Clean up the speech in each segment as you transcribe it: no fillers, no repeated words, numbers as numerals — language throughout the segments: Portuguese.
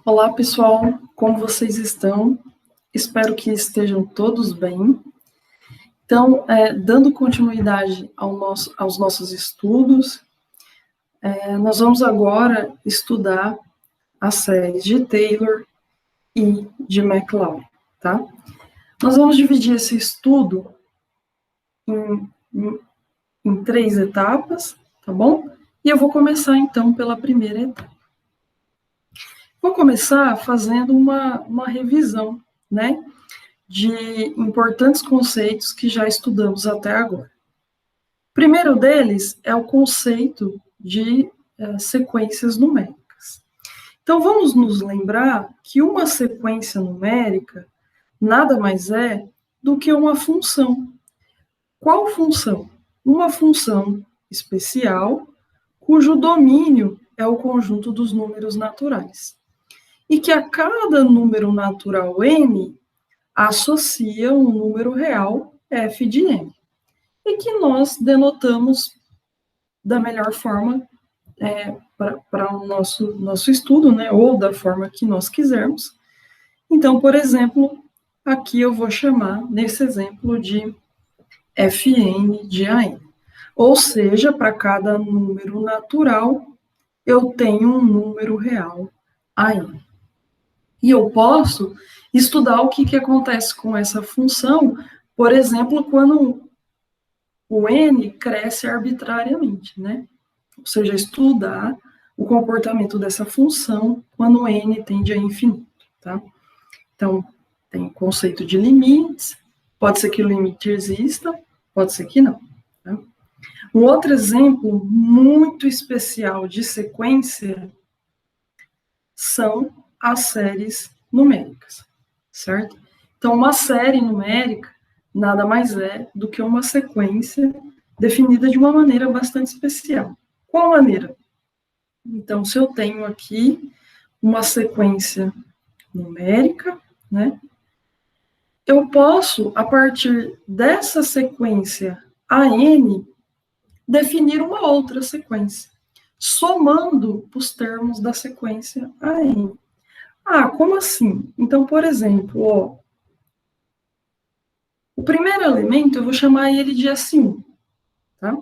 Olá, pessoal, como vocês estão? Espero que estejam todos bem. Então, dando continuidade aos nossos estudos, nós vamos agora estudar as séries de Taylor e de McLaurin, tá? Nós vamos dividir esse estudo em 3 etapas, tá bom? E eu vou começar, então, pela primeira etapa. Vou começar fazendo uma revisão, né, de importantes conceitos que já estudamos até agora. O primeiro deles é o conceito de sequências numéricas. Então, vamos nos lembrar que uma sequência numérica nada mais é do que uma função. Qual função? Uma função especial cujo domínio é o conjunto dos números naturais. E que a cada número natural n associa um número real f de n. E que nós denotamos da melhor forma para o nosso estudo, né, ou da forma que nós quisermos. Então, por exemplo, aqui eu vou chamar, nesse exemplo, de Fn de An. Ou seja, para cada número natural, eu tenho um número real An. E eu posso estudar o que acontece com essa função, por exemplo, quando o n cresce arbitrariamente, né? Ou seja, estudar o comportamento dessa função quando n tende a infinito, tá? Então, tem o conceito de limites, pode ser que o limite exista, pode ser que não. Tá? Um outro exemplo muito especial de sequência são as séries numéricas, certo? Então, uma série numérica nada mais é do que uma sequência definida de uma maneira bastante especial. Qual maneira? Então, se eu tenho aqui uma sequência numérica, né? Eu posso, a partir dessa sequência AN, definir uma outra sequência, somando os termos da sequência AN. Ah, como assim? Então, por exemplo, ó, o primeiro elemento eu vou chamar ele de S1, tá?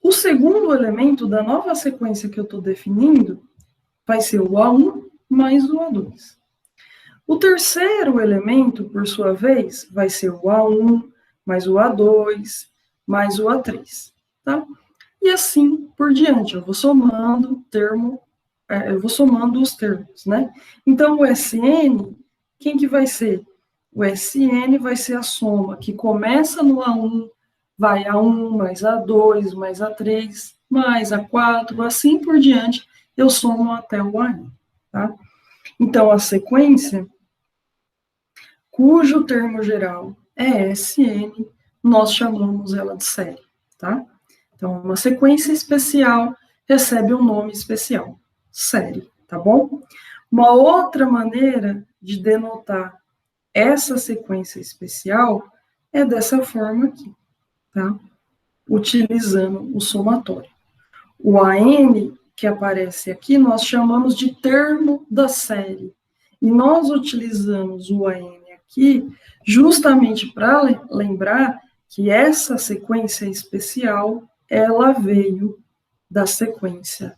O segundo elemento da nova sequência que eu estou definindo vai ser o A1 mais o A2. O terceiro elemento, por sua vez, vai ser o A1 mais o A2 mais o A3, tá? E assim por diante, eu vou somando os termos, né? Então, o Sn, quem que vai ser? O Sn vai ser a soma que começa no A1, vai A1 mais A2 mais A3 mais A4, assim por diante, eu somo até o AN, tá? Então, a sequência cujo termo geral é Sn, nós chamamos ela de série, tá? Então, uma sequência especial recebe um nome especial, série, tá bom? Uma outra maneira de denotar essa sequência especial é dessa forma aqui, tá? Utilizando o somatório. O AN, que aparece aqui, nós chamamos de termo da série. E nós utilizamos o AN aqui justamente para lembrar que essa sequência especial, ela veio da sequência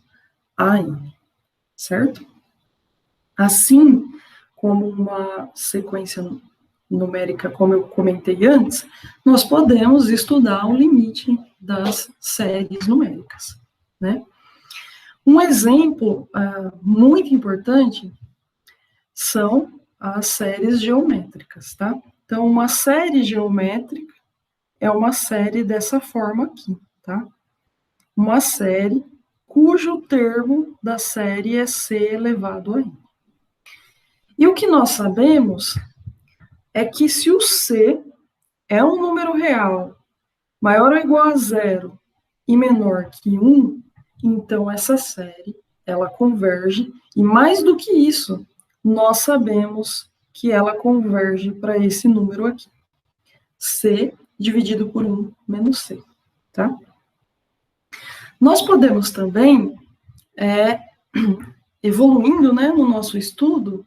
AN, certo? Assim como uma sequência numérica, como eu comentei antes, nós podemos estudar o limite das séries numéricas, né? Um exemplo muito importante são as séries geométricas, tá? Então, uma série geométrica é uma série dessa forma aqui, tá? Uma série cujo termo da série é c elevado a n. E o que nós sabemos é que se o c é um número real maior ou igual a zero e menor que 1, então essa série, ela converge, e mais do que isso, nós sabemos que ela converge para esse número aqui. C dividido por 1 menos C, tá? Nós podemos também evoluindo, né, no nosso estudo,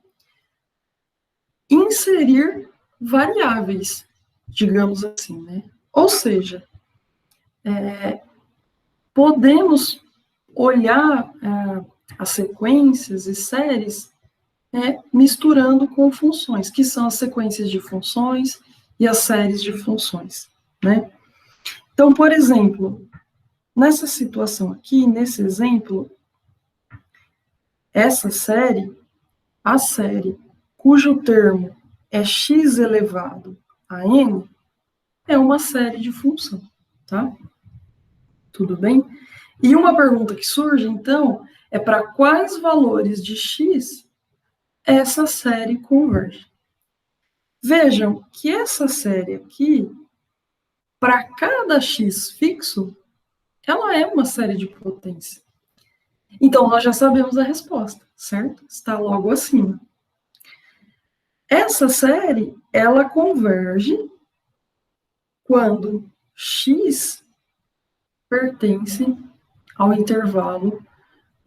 inserir variáveis, digamos assim, né? Ou seja, podemos olhar as sequências e séries misturando com funções, que são as sequências de funções e as séries de funções, né? Então, por exemplo, nessa situação aqui, nesse exemplo, essa série, a série cujo termo é x elevado a n, é uma série de função, tá? Tudo bem? E uma pergunta que surge, então, é para quais valores de x essa série converge. Vejam que essa série aqui, para cada x fixo, ela é uma série de potência. Então, nós já sabemos a resposta, certo? Está logo acima. Essa série, ela converge quando x pertence ao intervalo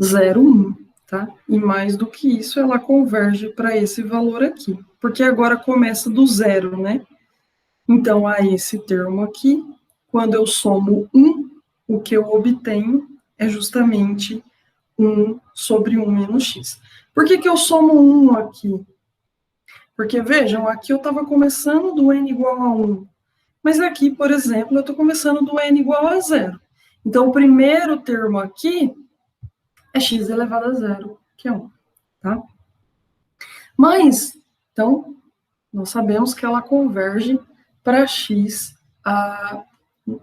0, 1, tá? E mais do que isso, ela converge para esse valor aqui, porque agora começa do zero, né? Então, a esse termo aqui, quando eu somo 1, o que eu obtenho é justamente 1 sobre 1 menos x. Por que eu somo 1 aqui? Porque, vejam, aqui eu estava começando do n igual a 1, mas aqui, por exemplo, eu estou começando do n igual a 0. Então, o primeiro termo aqui é x elevado a 0, que é 1, tá? Mas, então, nós sabemos que ela converge para x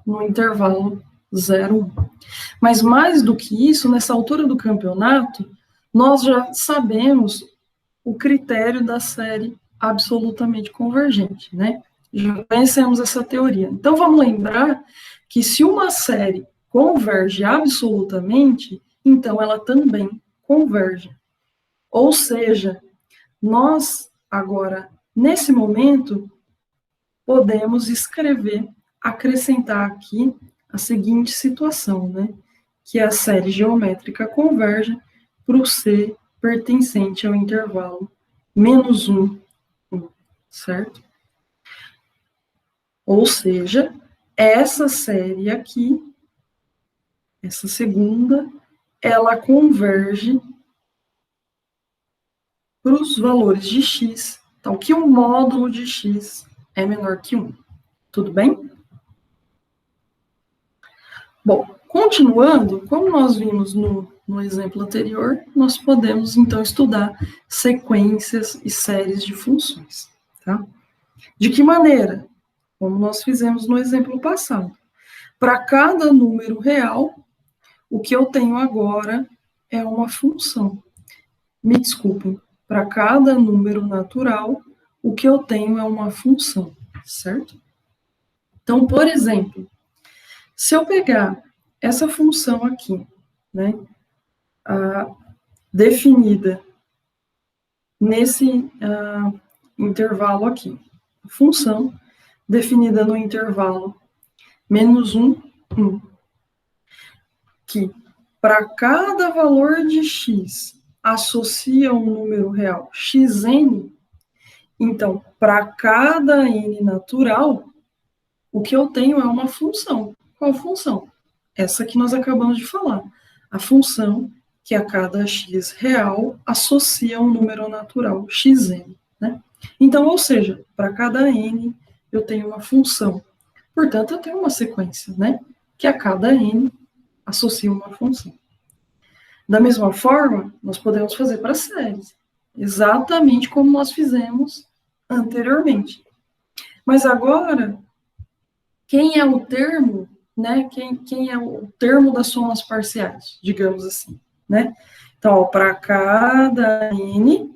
no intervalo 0, 1. Mas mais do que isso, nessa altura do campeonato, nós já sabemos o critério da série absolutamente convergente, né? Já conhecemos essa teoria. Então, vamos lembrar que se uma série converge absolutamente, então ela também converge. Ou seja, nós, agora, nesse momento, podemos escrever, acrescentar aqui a seguinte situação, né? Que a série geométrica converge para o C pertencente ao intervalo menos 1, 1, certo? Ou seja, essa série aqui, essa segunda, ela converge para os valores de x, então que o módulo de x é menor que 1. Tudo bem? Bom, continuando, como nós vimos no exemplo anterior, nós podemos, então, estudar sequências e séries de funções, tá? De que maneira? Como nós fizemos no exemplo passado. Para cada número real, o que eu tenho agora é uma função. Me desculpem, para cada número natural, o que eu tenho é uma função, certo? Então, por exemplo, se eu pegar essa função aqui, né, definida nesse intervalo aqui, função definida no intervalo menos 1, 1, que para cada valor de x associa um número real xn, então, para cada n natural, o que eu tenho é uma função. Qual função? Essa que nós acabamos de falar. A função que a cada x real associa um número natural xn, né? Então, ou seja, para cada n eu tenho uma função. Portanto, eu tenho uma sequência, né? Que a cada n associa uma função. Da mesma forma, nós podemos fazer para séries, exatamente como nós fizemos anteriormente. Mas agora, quem é o termo, né? Quem é o termo das somas parciais, digamos assim, né? Então, para cada n,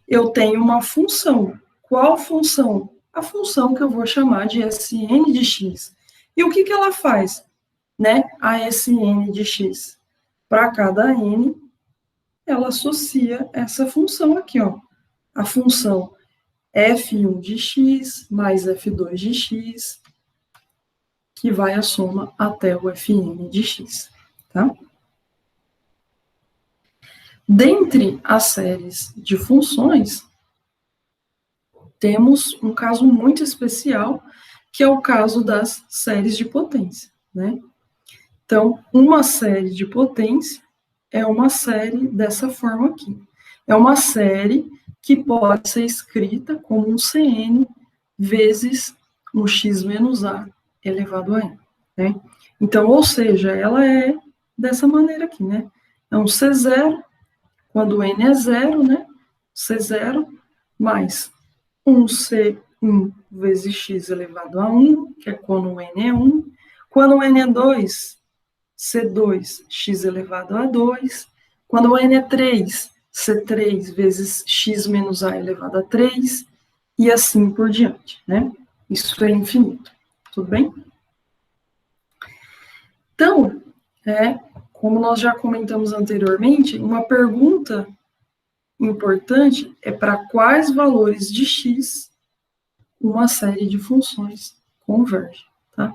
eu tenho uma função. Qual função? A função que eu vou chamar de Sn de x. E o que ela faz, né? A Sn de x. Para cada n, ela associa essa função aqui, ó. A função f1 de x mais f2 de x, que vai a soma até o fn de x, tá? Dentre as séries de funções, temos um caso muito especial, que é o caso das séries de potência, né? Então, uma série de potência é uma série dessa forma aqui. É uma série que pode ser escrita como um Cn vezes um x menos a elevado a n, né? Então, ou seja, ela é dessa maneira aqui, né? É um C0, quando n é zero, né? C0 mais um C1 vezes x elevado a 1, que é quando o n é 1. Quando o n é 2, C2, x elevado a 2. Quando o n é 3, C3 vezes x menos a elevado a 3, e assim por diante, né? Isso é infinito, tudo bem? Então, como nós já comentamos anteriormente, uma pergunta importante é para quais valores de x uma série de funções converge, tá?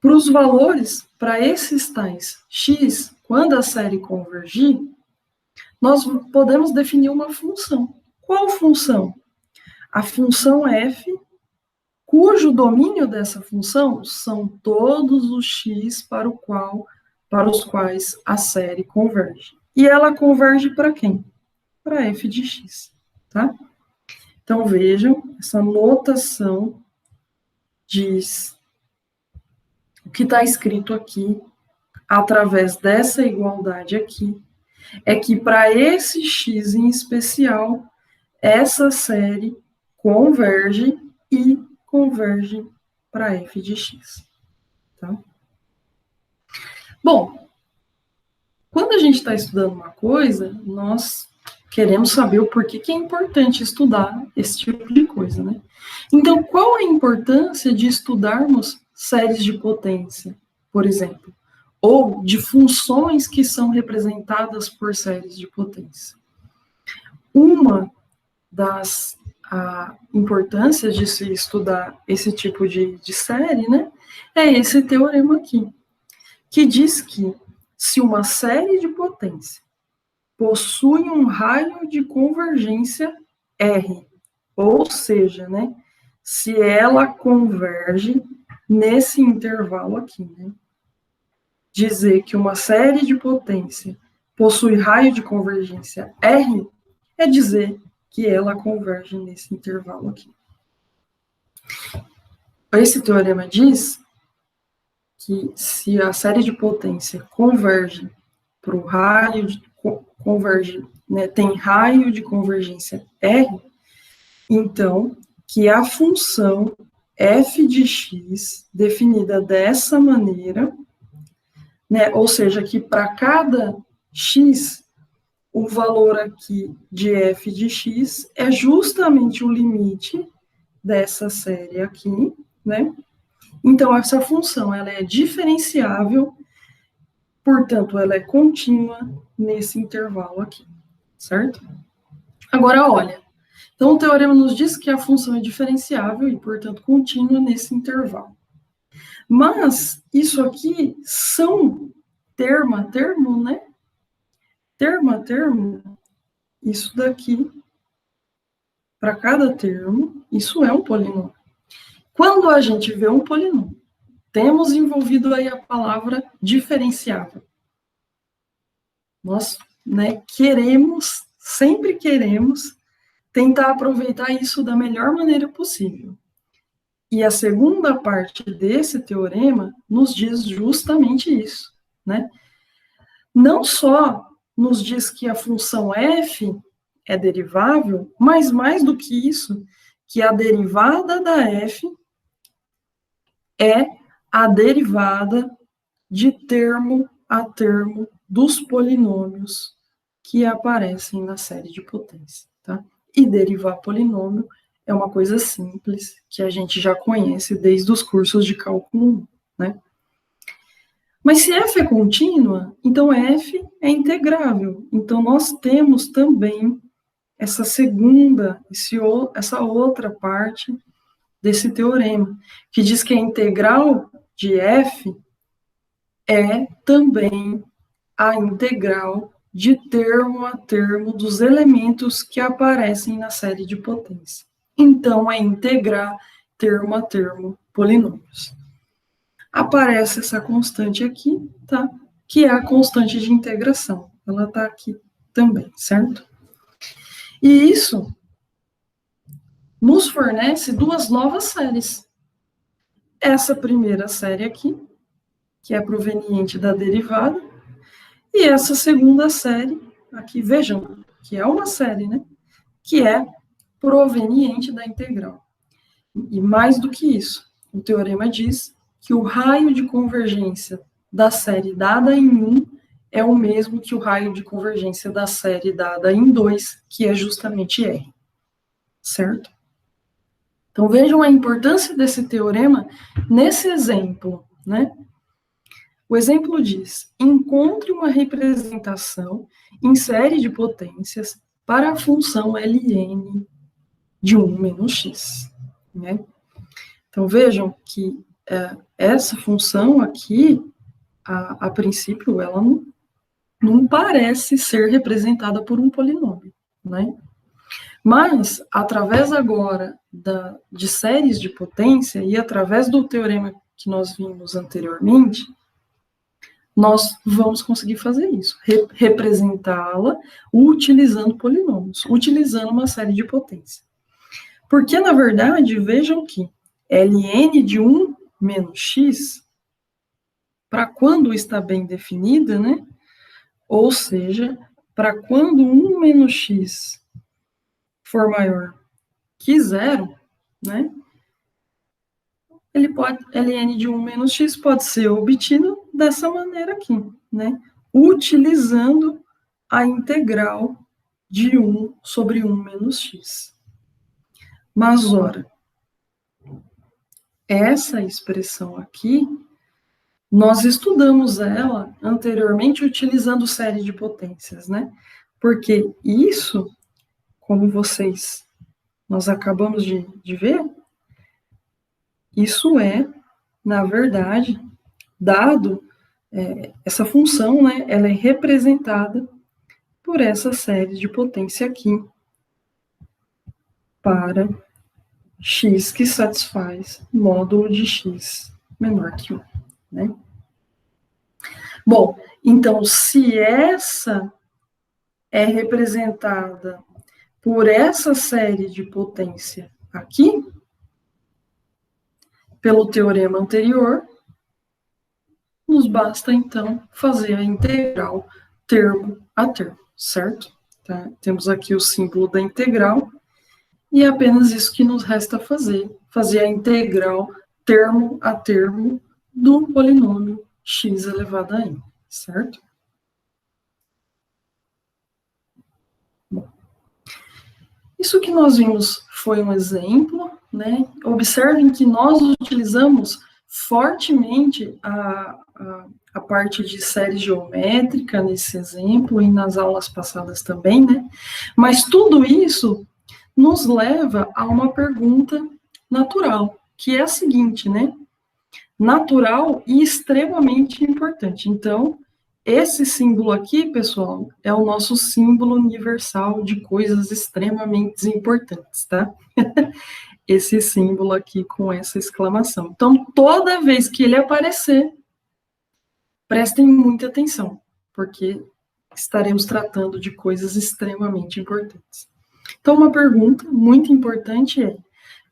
Para os valores, para esses tais x, quando a série convergir, nós podemos definir uma função. Qual função? A função f, cujo domínio dessa função são todos os x para os quais a série converge. E ela converge para quem? Para f de x, tá? Então, vejam, essa notação diz o que está escrito aqui, através dessa igualdade aqui, é que para esse x em especial, essa série converge e converge para f de x. Tá? Bom, quando a gente está estudando uma coisa, nós queremos saber o porquê que é importante estudar esse tipo de coisa, né? Então, qual a importância de estudarmos séries de potência, por exemplo, ou de funções que são representadas por séries de potência? Uma das importâncias de se estudar esse tipo de série, né, é esse teorema aqui, que diz que se uma série de potência possui um raio de convergência R, ou seja, né, se ela converge nesse intervalo aqui, né, dizer que uma série de potência possui raio de convergência R é dizer que ela converge nesse intervalo aqui. Esse teorema diz que se a série de potência converge para o raio de converge, né, tem raio de convergência R, então que a função f de x definida dessa maneira, né, ou seja, que para cada x o valor aqui de f de x é justamente o limite dessa série aqui, né? Então, essa função, ela é diferenciável, portanto, ela é contínua nesse intervalo aqui, certo? Agora, olha, então o teorema nos diz que a função é diferenciável e, portanto, contínua nesse intervalo. Mas isso aqui são termo a termo, né? Termo a termo, isso daqui, para cada termo, isso é um polinômio. Quando a gente vê um polinômio, temos envolvido aí a palavra diferenciável. Nós, né, sempre queremos tentar aproveitar isso da melhor maneira possível. E a segunda parte desse teorema nos diz justamente isso, né? Não só nos diz que a função f é derivável, mas mais do que isso, que a derivada da f é a derivada de termo a termo dos polinômios que aparecem na série de potência, tá? E derivar polinômio é uma coisa simples que a gente já conhece desde os cursos de cálculo 1, né? Mas se f é contínua, então f é integrável. Então nós temos também essa essa outra parte desse teorema, que diz que a integral de f é também a integral de termo a termo dos elementos que aparecem na série de potência. Então, é integrar termo a termo polinômios. Aparece essa constante aqui, tá? Que é a constante de integração. Ela está aqui também, certo? E isso nos fornece duas novas séries. Essa primeira série aqui, que é proveniente da derivada, e essa segunda série, aqui, vejam, que é uma série, né? Que é proveniente da integral. E mais do que isso, o teorema diz que o raio de convergência da série dada em 1 é o mesmo que o raio de convergência da série dada em 2, que é justamente R. Certo? Então, vejam a importância desse teorema nesse exemplo, né? O exemplo diz: encontre uma representação em série de potências para a função Ln de 1 menos x. Né? Então, vejam que essa função aqui, a princípio, ela não parece ser representada por um polinômio, né? Mas, através agora de séries de potência e através do teorema que nós vimos anteriormente, nós vamos conseguir fazer isso, representá-la utilizando polinômios, utilizando uma série de potência. Porque, na verdade, vejam que Ln de 1 menos x, para quando está bem definida, né? Ou seja, para quando 1 menos x for maior que 0, né? Ln de 1 menos x pode ser obtido dessa maneira aqui, né? Utilizando a integral de 1 sobre 1 menos x. Mas, ora, essa expressão aqui, nós estudamos ela anteriormente utilizando série de potências, né? Porque isso, como nós acabamos de ver, isso é, na verdade, dado, essa função, né? Ela é representada por essa série de potência aqui para x que satisfaz módulo de x menor que 1, né? Bom, então, se essa é representada por essa série de potência aqui, pelo teorema anterior, nos basta, então, fazer a integral termo a termo, certo? Tá? Temos aqui o símbolo da integral, e é apenas isso que nos resta fazer a integral termo a termo do polinômio x elevado a n, certo? Bom, isso que nós vimos foi um exemplo, né? Observem que nós utilizamos fortemente a parte de série geométrica nesse exemplo e nas aulas passadas também, né? Mas tudo isso nos leva a uma pergunta natural, que é a seguinte, né? Natural e extremamente importante. Então, esse símbolo aqui, pessoal, é o nosso símbolo universal de coisas extremamente importantes, tá? Esse símbolo aqui com essa exclamação. Então, toda vez que ele aparecer, prestem muita atenção, porque estaremos tratando de coisas extremamente importantes. Então, uma pergunta muito importante é: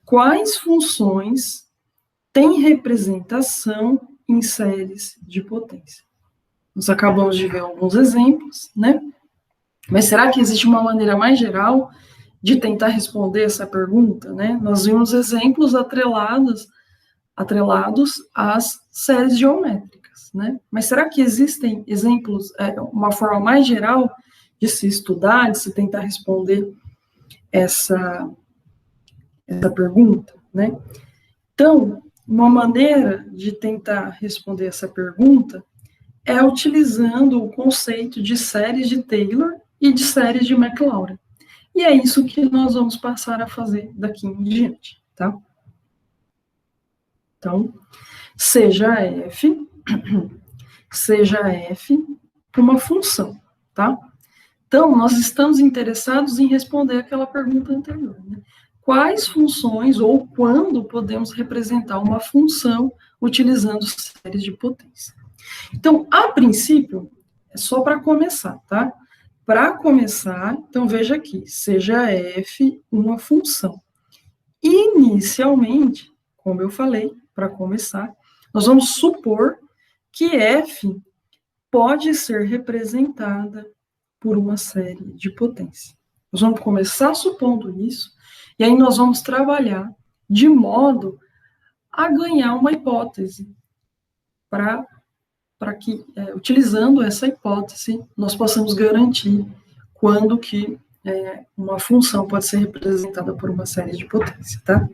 quais funções têm representação em séries de potência? Nós acabamos de ver alguns exemplos, né? Mas será que existe uma maneira mais geral de tentar responder essa pergunta, né? Nós vimos exemplos atrelados às séries geométricas, né? Mas será que existem exemplos, uma forma mais geral de se estudar, de se tentar responder essa pergunta, né? Então, uma maneira de tentar responder essa pergunta é utilizando o conceito de séries de Taylor e de séries de Maclaurin. E é isso que nós vamos passar a fazer daqui em diante, tá? Então, seja F uma função, tá? Então, nós estamos interessados em responder aquela pergunta anterior, né? Quais funções ou quando podemos representar uma função utilizando séries de potência? Então, a princípio, é só para começar, tá? Para começar, então veja aqui, seja f uma função. Inicialmente, como eu falei, para começar, nós vamos supor que f pode ser representada por uma série de potência. Nós vamos começar supondo isso, e aí nós vamos trabalhar de modo a ganhar uma hipótese para que, utilizando essa hipótese, nós possamos garantir quando que uma função pode ser representada por uma série de potência, tá?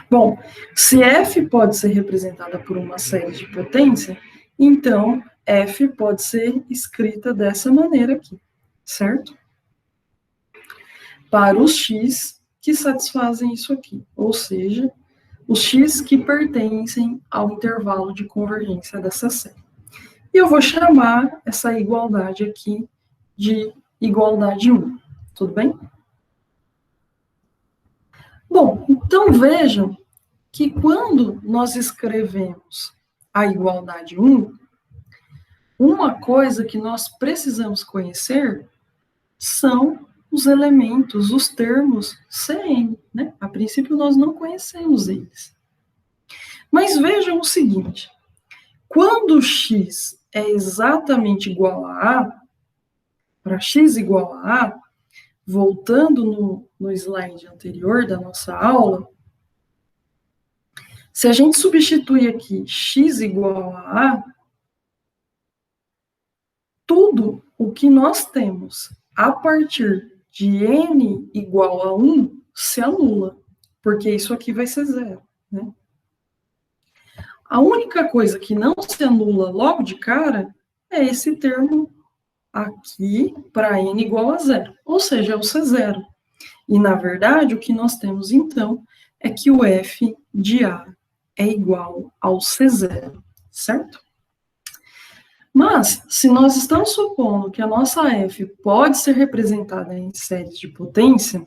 Bom, se f pode ser representada por uma série de potência, então f pode ser escrita dessa maneira aqui, certo? Para os x que satisfazem isso aqui, ou seja, os x que pertencem ao intervalo de convergência dessa série. E eu vou chamar essa igualdade aqui de igualdade 1, tudo bem? Bom, então vejam que quando nós escrevemos a igualdade 1, uma coisa que nós precisamos conhecer são os elementos, os termos Cn, né? A princípio nós não conhecemos eles. Mas vejam o seguinte, quando x é exatamente igual a A, para x igual a A, voltando no slide anterior da nossa aula, se a gente substitui aqui x igual a A, tudo o que nós temos a partir de n igual a 1 se anula, porque isso aqui vai ser zero, né? A única coisa que não se anula logo de cara é esse termo aqui para n igual a zero, ou seja, é o C0. E, na verdade, o que nós temos, então, é que o f de A é igual ao C0, certo? Mas, se nós estamos supondo que a nossa f pode ser representada em séries de potência,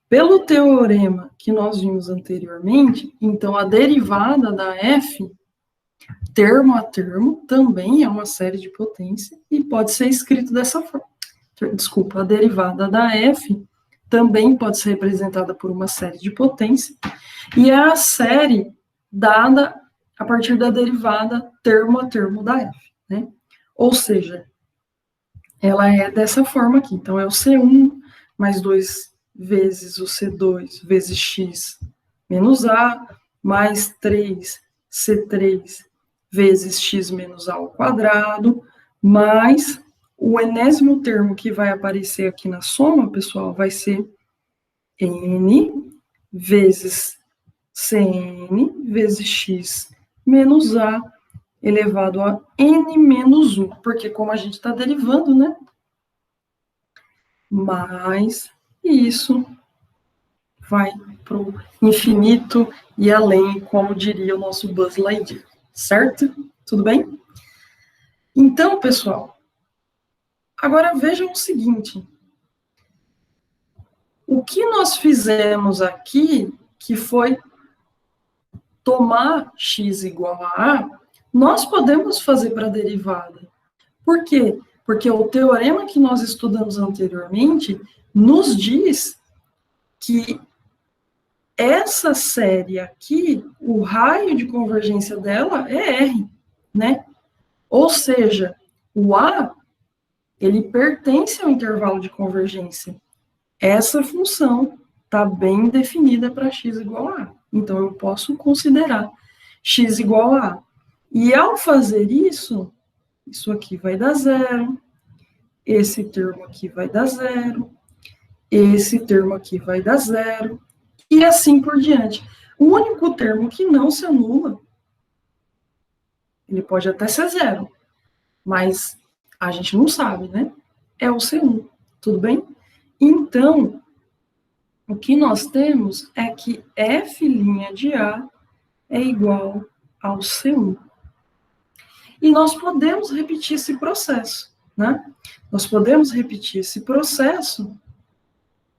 pelo teorema que nós vimos anteriormente, então a derivada da f, termo a termo, também é uma série de potência e pode ser escrito dessa forma. Desculpa, a derivada da f também pode ser representada por uma série de potência, e é a série dada a partir da derivada termo a termo da f, né? Ou seja, ela é dessa forma aqui. Então, é o C1 mais 2 vezes o C2 vezes x menos A, mais 3C3 vezes x menos A ao quadrado, mais o enésimo termo que vai aparecer aqui na soma, pessoal, vai ser n vezes Cn vezes x menos A elevado a n menos 1, porque como a gente está derivando, né? Mais isso vai para o infinito e além, como diria o nosso Buzz Lightyear, certo? Tudo bem? Então, pessoal, agora vejam o seguinte. O que nós fizemos aqui, que foi tomar x igual a A, nós podemos fazer para a derivada. Por quê? Porque o teorema que nós estudamos anteriormente nos diz que essa série aqui, o raio de convergência dela é R, né? Ou seja, o A, ele pertence ao intervalo de convergência. Essa função está bem definida para x igual a A. Então, eu posso considerar x igual a A. E ao fazer isso, isso aqui vai dar zero, esse termo aqui vai dar zero, esse termo aqui vai dar zero, e assim por diante. O único termo que não se anula, ele pode até ser zero, mas a gente não sabe, né? É o C1, tudo bem? Então, o que nós temos é que f' de A é igual ao C1. E nós podemos repetir esse processo. né? Nós podemos repetir esse processo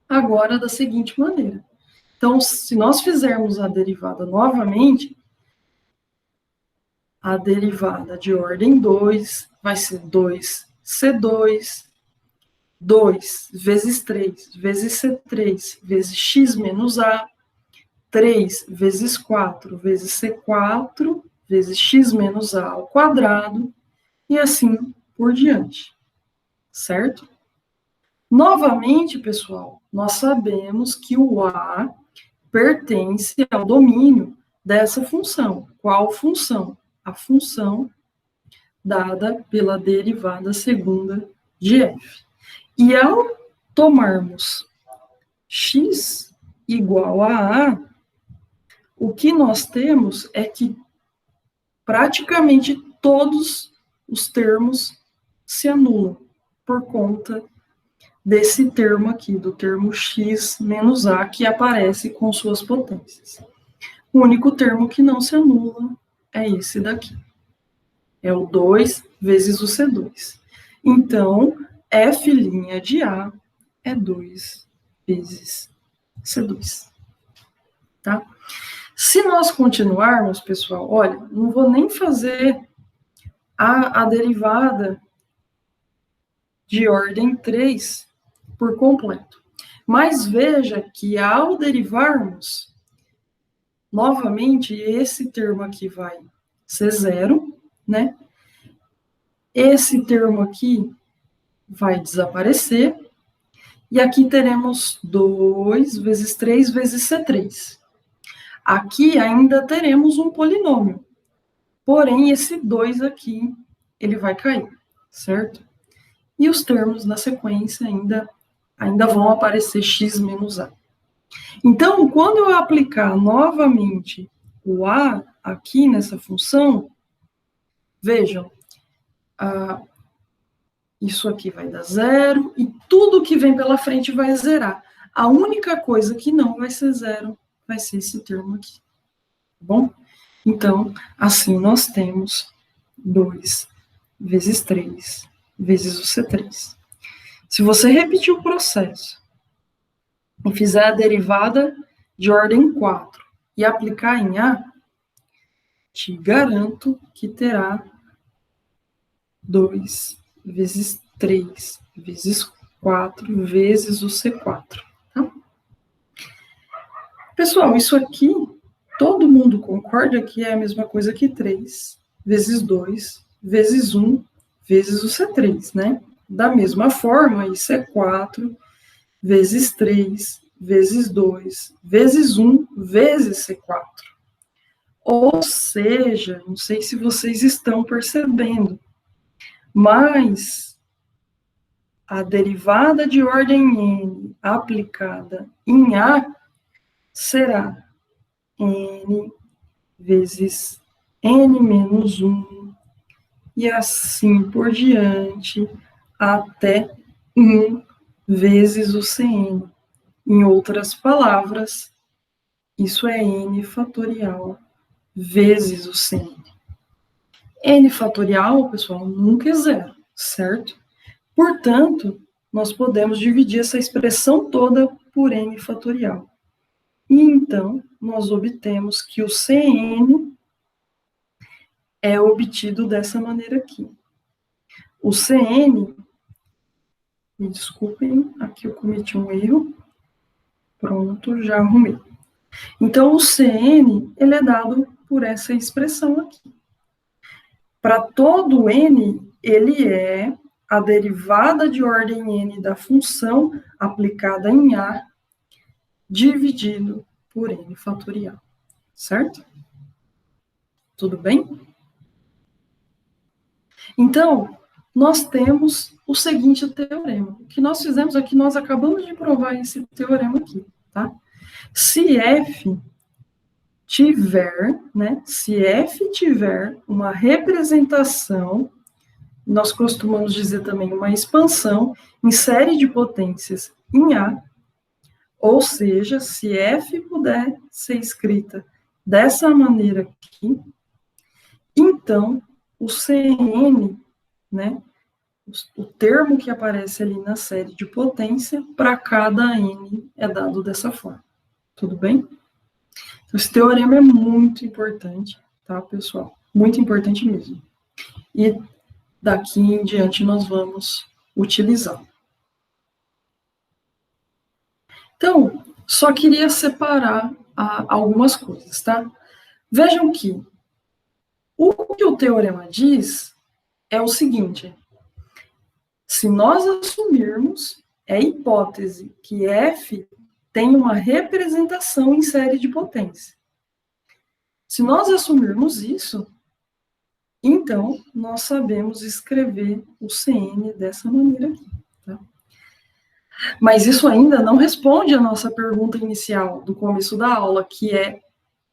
agora da seguinte maneira. Então, se nós fizermos a derivada novamente, a derivada de ordem 2 vai ser 2C2, 2 vezes 3 vezes C3 vezes x menos A, 3 vezes 4 vezes C4 vezes x menos A ao quadrado, e assim por diante, certo? Novamente, pessoal, nós sabemos que o A pertence ao domínio dessa função. Qual função? A função dada pela derivada segunda de f. E ao tomarmos x igual a A, o que nós temos é que praticamente todos os termos se anulam por conta desse termo aqui, do termo x menos A, que aparece com suas potências. O único termo que não se anula é esse daqui. É o 2 vezes o C2. Então, f' de A é 2 vezes C2. Tá? Se nós continuarmos, pessoal, olha, não vou nem fazer a derivada de ordem 3 por completo. Mas veja que ao derivarmos, novamente, esse termo aqui vai ser zero, né? Esse termo aqui vai desaparecer, e aqui teremos 2 vezes 3 vezes C3. Aqui ainda teremos um polinômio, porém esse 2 aqui, ele vai cair, certo? E os termos na sequência ainda vão aparecer x menos A. Então, quando eu aplicar novamente o A aqui nessa função, vejam, isso aqui vai dar zero, e tudo que vem pela frente vai zerar. A única coisa que não vai ser zero vai ser esse termo aqui. Tá bom? Então, assim nós temos 2 vezes 3 vezes o C3. Se você repetir o processo e fizer a derivada de ordem 4 e aplicar em A, te garanto que terá 2 vezes 3 vezes 4 vezes o C4. Tá? Pessoal, isso aqui, todo mundo concorda que é a mesma coisa que 3 vezes 2 vezes 1 vezes o C3, né? Da mesma forma, isso é 4 vezes 3 vezes 2 vezes 1 vezes C4. Ou seja, não sei se vocês estão percebendo, mas a derivada de ordem n aplicada em A será n vezes n menos 1, e assim por diante, até 1 vezes o Cn. Em outras palavras, isso é n fatorial vezes o Cn. N fatorial, pessoal, nunca é zero, certo? Portanto, nós podemos dividir essa expressão toda por n fatorial. E então, nós obtemos que o Cn é obtido dessa maneira aqui. O Cn, me desculpem, aqui eu cometi um erro. Pronto, já arrumei. Então, o Cn, ele é dado por essa expressão aqui. Para todo n, ele é a derivada de ordem n da função aplicada em A, dividido por n fatorial. Certo? Tudo bem? Então, nós temos o seguinte teorema. O que nós fizemos aqui, nós acabamos de provar esse teorema aqui, tá? Se f tiver, né? Se f tiver uma representação, nós costumamos dizer também uma expansão em série de potências em A, ou seja, se f puder ser escrita dessa maneira aqui, então o Cn, né, o termo que aparece ali na série de potência, para cada n é dado dessa forma. Tudo bem? Então, esse teorema é muito importante, tá, pessoal? Muito importante mesmo. E daqui em diante nós vamos utilizá-lo. Então, só queria separar algumas coisas, tá? Vejam que o teorema diz é o seguinte: se nós assumirmos a hipótese que F tem uma representação em série de potência. Se nós assumirmos isso, então nós sabemos escrever o CN dessa maneira aqui. Tá? Mas isso ainda não responde a nossa pergunta inicial do começo da aula, que é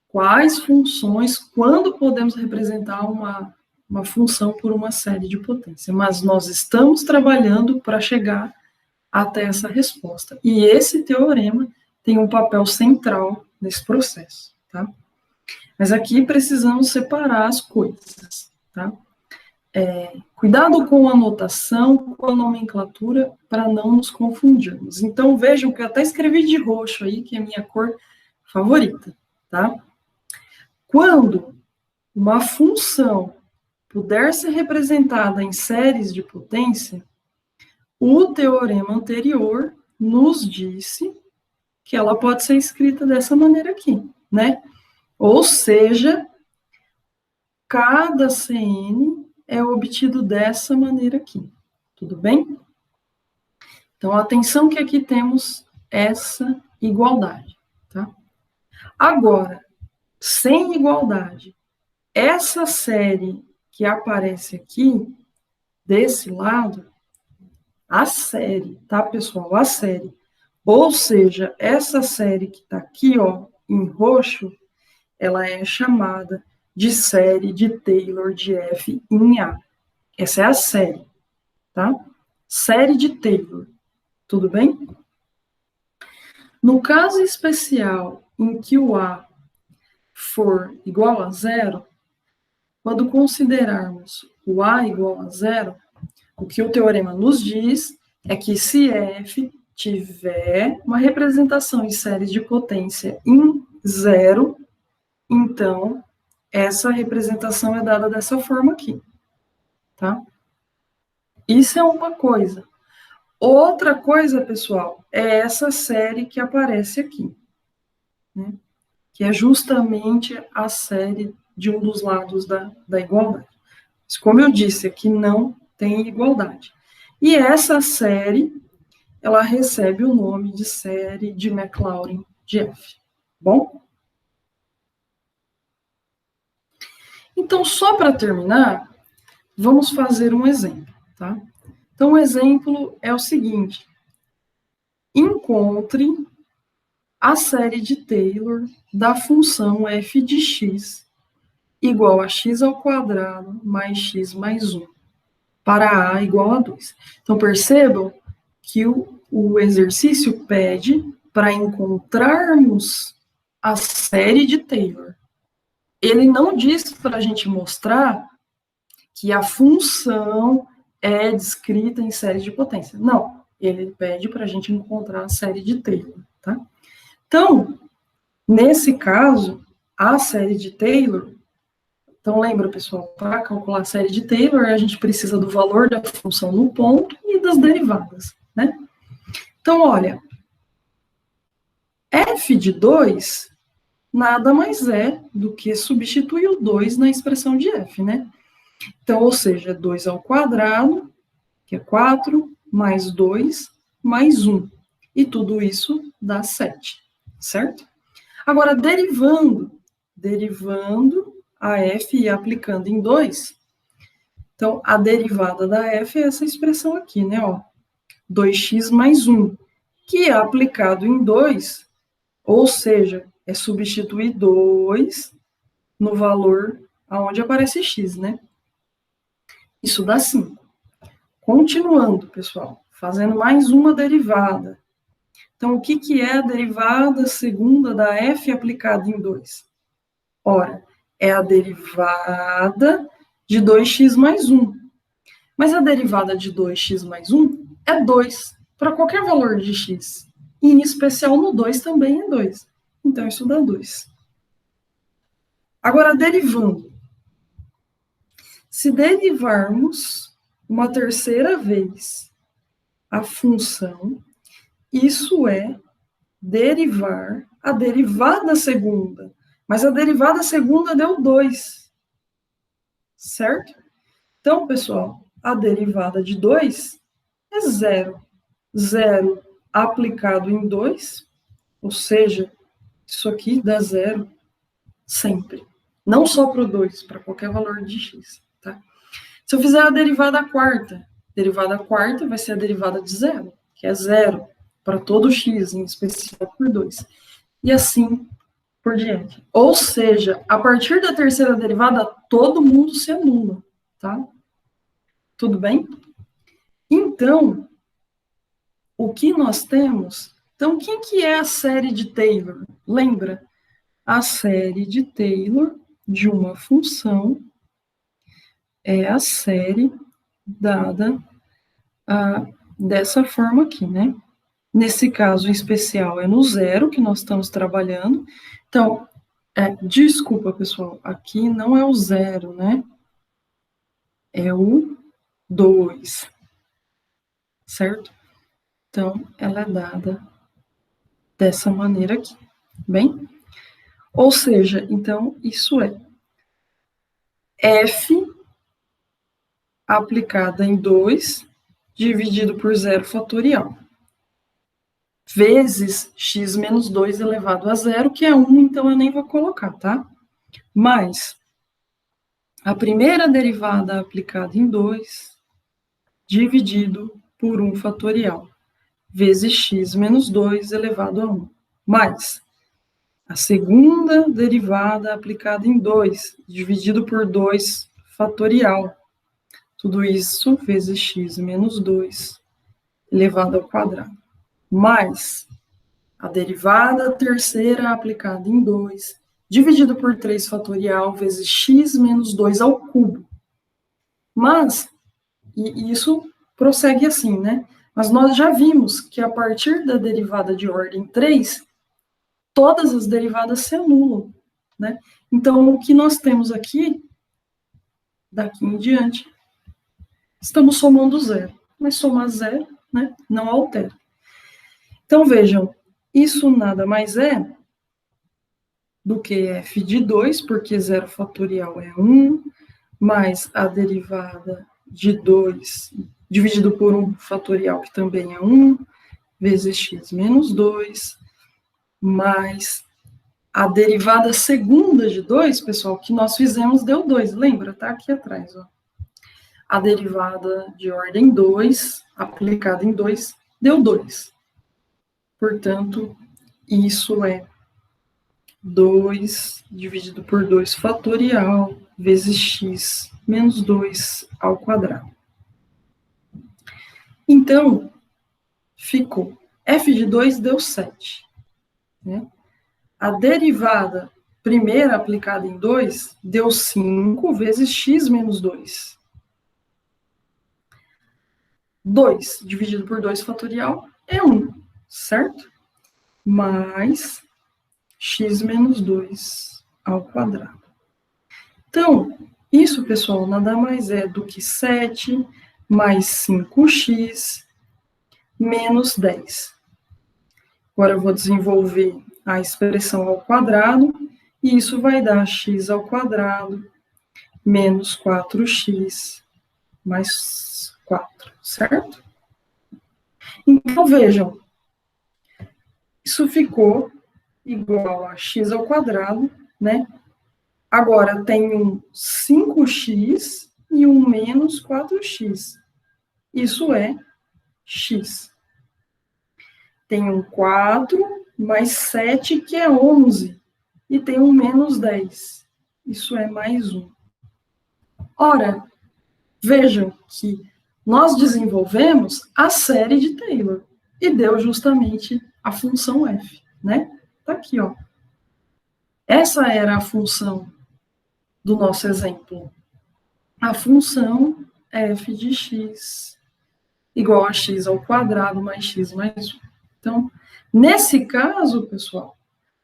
quais funções, quando podemos representar uma função por uma série de potência. Mas nós estamos trabalhando para chegar até essa resposta. E esse teorema tem um papel central nesse processo, tá? Mas aqui precisamos separar as coisas, tá? Cuidado com a notação, com a nomenclatura, para não nos confundirmos. Então, vejam que eu até escrevi de roxo aí, que é a minha cor favorita, tá? Quando uma função puder ser representada em séries de potência, o teorema anterior nos disse que ela pode ser escrita dessa maneira aqui, né? Ou seja, cada CN é obtido dessa maneira aqui, tudo bem? Então, atenção que aqui temos essa igualdade, tá? Agora, sem igualdade, essa série que aparece aqui, desse lado, a série, tá, pessoal? A série. Ou seja, essa série que está aqui, ó, em roxo, ela é chamada de série de Taylor de F em A. Essa é a série, tá? Série de Taylor, tudo bem? No caso especial em que o A for igual a zero, quando considerarmos o A igual a zero, o que o teorema nos diz é que se F tiver uma representação em séries de potência em zero, então essa representação é dada dessa forma aqui, tá? Isso é uma coisa. Outra coisa, pessoal, é essa série que aparece aqui, né? Que é justamente a série de um dos lados da igualdade. Mas, como eu disse, aqui não tem igualdade. E essa série, ela recebe o nome de série de Maclaurin de F. Bom? Então, só para terminar, vamos fazer um exemplo, tá? Então, o exemplo é o seguinte: encontre a série de Taylor da função f de x igual a x ao quadrado mais x mais 1, para a igual a 2. Então, percebam que o exercício pede para encontrarmos a série de Taylor. Ele não diz para a gente mostrar que a função é descrita em série de potência. Não, ele pede para a gente encontrar a série de Taylor, tá? Então, nesse caso, a série de Taylor, então lembra, pessoal, para calcular a série de Taylor, a gente precisa do valor da função no ponto e das derivadas, né? Então, olha, f de 2 nada mais é do que substituir o 2 na expressão de f, né? Então, ou seja, 2 ao quadrado, que é 4, mais 2, mais 1. E tudo isso dá 7, certo? Agora, derivando a f e aplicando em 2, então, a derivada da f é essa expressão aqui, né? Ó, 2x mais 1, que é aplicado em 2, ou seja, é substituir 2 no valor aonde aparece x, né? Isso dá 5. Continuando, pessoal, fazendo mais uma derivada. Então, o que é a derivada segunda da f aplicada em 2? Ora, é a derivada de 2x mais 1. Mas a derivada de 2x mais 1 é 2 para qualquer valor de x. E, em especial, no 2 também é 2. Então, isso dá 2. Agora, derivando. Se derivarmos uma terceira vez a função, isso é derivar a derivada segunda. Mas a derivada segunda deu 2. Certo? Então, pessoal, a derivada de 2 é 0. 0 aplicado em 2, ou seja, isso aqui dá 0 sempre. Não só para o 2, para qualquer valor de x. Tá? Se eu fizer a derivada quarta vai ser a derivada de 0, que é 0 para todo x, em especial por 2. E assim por diante. Ou seja, a partir da terceira derivada, todo mundo se anula. Tá? Tudo bem? Então, o que nós temos... Então, o que é a série de Taylor? Lembra? A série de Taylor de uma função é a série dada dessa forma aqui, né? Nesse caso em especial é no 0 que nós estamos trabalhando. Então, desculpa, pessoal, aqui não é o 0, né? É o 2, certo? Então, ela é dada dessa maneira aqui, bem? Ou seja, então, isso é f aplicada em 2 dividido por 0 fatorial, vezes x menos 2 elevado a 0, que é 1, então eu nem vou colocar, tá? Mas a primeira derivada aplicada em 2 dividido por 1 fatorial, vezes x menos 2 elevado a 1, mais a segunda derivada aplicada em 2 dividido por 2 fatorial, tudo isso vezes x menos 2 elevado ao quadrado, mais a derivada terceira aplicada em 2, dividido por 3 fatorial, vezes x menos 2 ao cubo. Mas, e isso prossegue assim, né? Mas nós já vimos que a partir da derivada de ordem 3, todas as derivadas se anulam, né? Então, o que nós temos aqui, daqui em diante, estamos somando 0. Mas somar 0, né, não altera. Então, vejam, isso nada mais é do que f de 2, porque 0 fatorial é 1, mais a derivada de 2 dividido por 1 fatorial, que também é 1, vezes x menos 2, mais a derivada segunda de 2, pessoal, que nós fizemos deu 2, lembra? Tá aqui atrás, ó. A derivada de ordem 2, aplicada em 2, deu 2. Portanto, isso é 2 dividido por 2 fatorial vezes x menos 2 ao quadrado. Então, ficou f de 2 deu 7. Né? A derivada primeira aplicada em 2 deu 5 vezes x menos 2. 2 dividido por 2 fatorial é 1, certo? Mais x menos 2 ao quadrado. Então, isso, pessoal, nada mais é do que 7 mais 5x menos 10. Agora eu vou desenvolver a expressão ao quadrado, e isso vai dar x ao quadrado menos 4x mais 4, certo? Então, vejam, isso ficou igual a x ao quadrado, né? Agora tem um 5x e um menos 4x. Isso é x. Tem um 4 mais 7, que é 11. E tem um menos 10. Isso é mais 1. Ora, vejam que nós desenvolvemos a série de Taylor. E deu justamente a função f, né? Tá aqui, ó. Essa era a função do nosso exemplo. A função f de x igual a x ao quadrado mais x mais 1. Então, nesse caso, pessoal,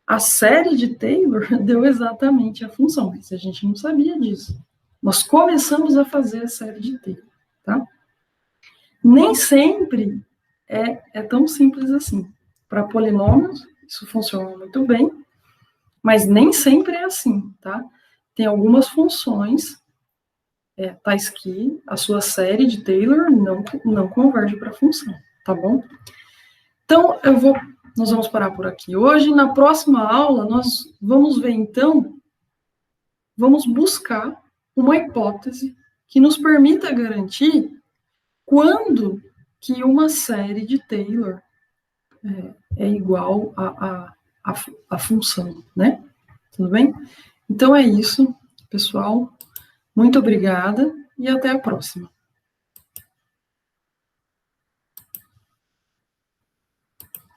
a série de Taylor deu exatamente a função, mas a gente não sabia disso. Nós começamos a fazer a série de Taylor, tá? Nem sempre é tão simples assim. Para polinômios, isso funciona muito bem, mas nem sempre é assim, tá? Tem algumas funções, tais que a sua série de Taylor não converge para a função, tá bom? Então, nós vamos parar por aqui hoje. Na próxima aula, nós vamos ver, então, vamos buscar uma hipótese que nos permita garantir quando que uma série de Taylor é igual a função, né? Tudo bem? Então é isso, pessoal. Muito obrigada e até a próxima.